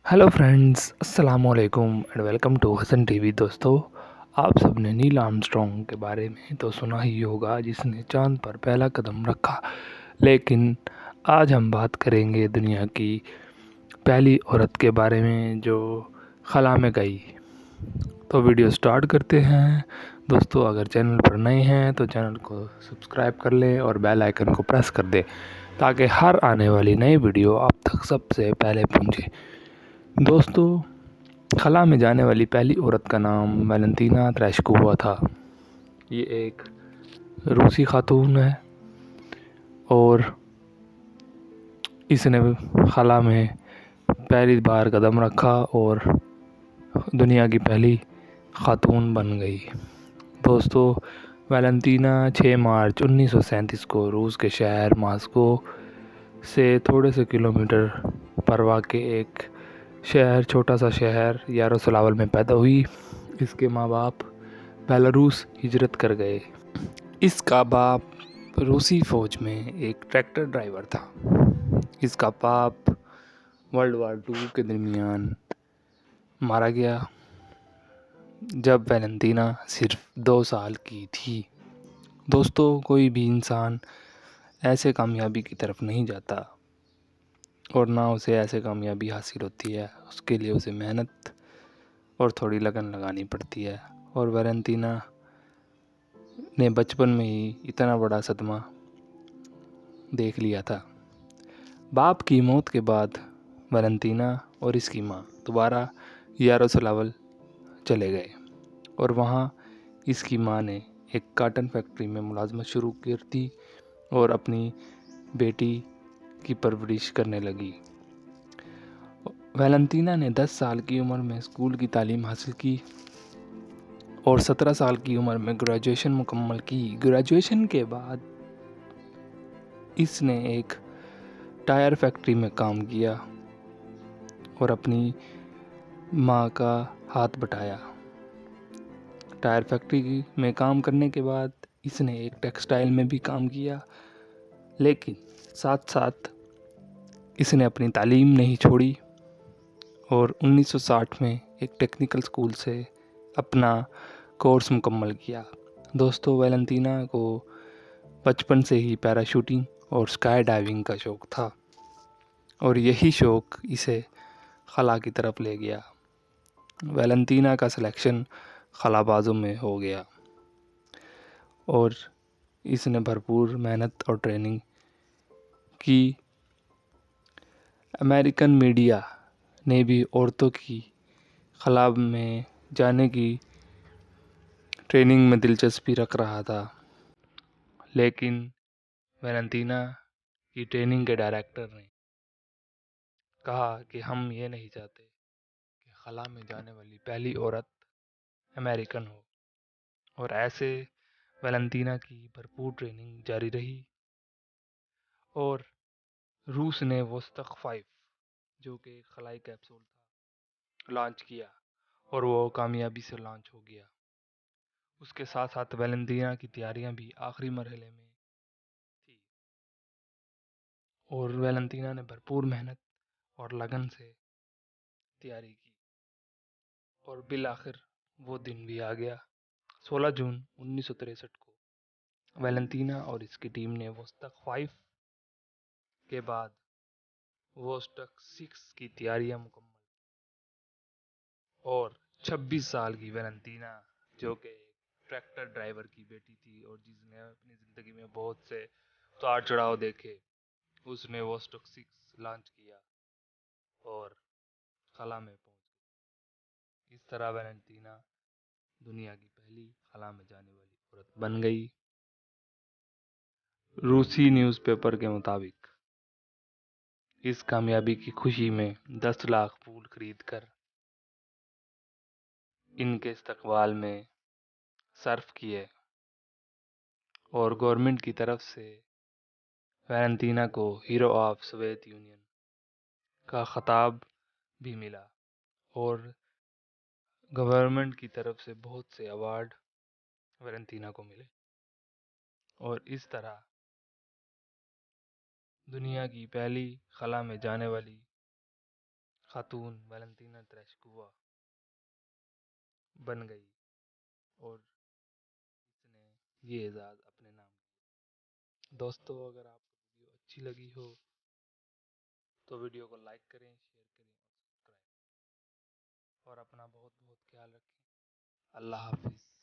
Hello friends, अस्सलाम वालेकुम and welcome to Hasan TV. दोस्तों, आप सब ने नील आर्मस्ट्रॉन्ग के बारे में तो सुना ही होगा, जिसने चांद पर पहला कदम रखा। लेकिन आज हम बात करेंगे दुनिया की पहली औरत के बारे में जो खला में गई। तो वीडियो स्टार्ट करते हैं। दोस्तों, अगर चैनल पर नए हैं तो चैनल को सब्सक्राइब कर लें और बेल आइकन को प्रेस कर दें, ताकि हर आने वाली नई वीडियो आप तक सबसे पहले पहुंचे। दोस्तों, खला में जाने वाली पहली औरत का नाम वैलेंटीना तेरेश्कोवा था। ये एक रूसी खातून है और इसने खला में पहली बार कदम रखा और दुनिया की पहली खातून बन गई। दोस्तों, वैलेंटीना 6 मार्च 1937 को रूस के शहर मॉस्को से थोड़े से किलोमीटर पर वाक़ एक छोटा सा शहर यारोस्लावल में पैदा हुई। इसके माँ बाप बेलारूस हिजरत कर गए। इसका बाप रूसी फ़ौज में एक ट्रैक्टर ड्राइवर था। इसका बाप वर्ल्ड वार 2 के दरमियान मारा गया जब वैलेंटीना सिर्फ 2 साल की थी। दोस्तों, कोई भी इंसान ऐसे कामयाबी की तरफ नहीं जाता और ना उसे ऐसे कामयाबी हासिल होती है। उसके लिए उसे मेहनत और थोड़ी लगन लगानी पड़ती है। और वैलेंटीना ने बचपन में ही इतना बड़ा सदमा देख लिया था। बाप की मौत के बाद वैलेंटीना और इसकी माँ दोबारा यारोस्लावल चले गए और वहाँ इसकी माँ ने एक काटन फैक्ट्री में मुलाजमत शुरू कर दी और अपनी बेटी की परवरिश करने लगी। वैलेंटीना ने 10 साल की उम्र में स्कूल की तालीम हासिल की और 17 साल की उम्र में ग्रेजुएशन मुकम्मल की। ग्रेजुएशन के बाद इसने एक टायर फैक्ट्री में काम किया और अपनी माँ का हाथ बटाया। टायर फैक्ट्री में काम करने के बाद इसने एक टेक्सटाइल में भी काम किया, लेकिन साथ साथ इसने अपनी तालीम नहीं छोड़ी और 1960 में एक टेक्निकल स्कूल से अपना कोर्स मुकम्मल किया। दोस्तों, वैलेंटीना को बचपन से ही पैराशूटिंग और स्काई डाइविंग का शौक़ था और यही शौक़ इसे खला की तरफ ले गया। वैलेंटीना का सिलेक्शन खलाबाजों में हो गया और इसने भरपूर मेहनत और ट्रेनिंग की। अमेरिकन मीडिया ने भी औरतों की खला में जाने की ट्रेनिंग में दिलचस्पी रख रहा था, लेकिन वैलेंटीना की ट्रेनिंग के डायरेक्टर ने कहा कि हम ये नहीं चाहते कि खला में जाने वाली पहली औरत अमेरिकन हो। और ऐसे वैलेंटीना की भरपूर ट्रेनिंग जारी रही और रूस ने वोस्तक 5 जो कि खलाई कैप्सूल था लॉन्च किया और वो कामयाबी से लॉन्च हो गया। उसके साथ साथ वैलेंटीना की तैयारियां भी आखिरी मरहले में थी और वैलेंटीना ने भरपूर मेहनत और लगन से तैयारी की और बिल आखिर वो दिन भी आ गया। 16 जून 1963 को वैलेंटीना और इसकी टीम ने वोस्तक 5 के बाद वोस्टक 6 की तैयारियां मुकम्मल और 26 साल की वैलेंटीना, जो कि ट्रैक्टर ड्राइवर की बेटी थी और जिसने अपनी ज़िंदगी में बहुत से उतार चढ़ाव देखे, उसने वोस्टक 6 लॉन्च किया और खला में पहुंच गई। इस तरह वैलेंटीना दुनिया की पहली खला में जाने वाली औरत बन गई। रूसी न्यूज़पेपर के मुताबिक इस कामयाबी की खुशी में 10 लाख फूल खरीद कर इनके इस्तकबाल में सर्फ किए और गवर्नमेंट की तरफ से वैलेंटीना को हीरो ऑफ सोवियत यूनियन का खिताब भी मिला और गवर्नमेंट की तरफ से बहुत से अवार्ड वैलेंटीना को मिले। और इस तरह दुनिया की पहली खला में जाने वाली خاتون ویلنٹینا تریشکووا بن گئی اور اس نے یہ اعزاز اپنے نام کیا۔ دوستو اگر آپ کو ویڈیو اچھی لگی ہو تو ویڈیو کو لائک کریں، شیئر کریں اور سبسکرائب، اور اپنا بہت بہت خیال رکھیں۔ اللہ حافظ۔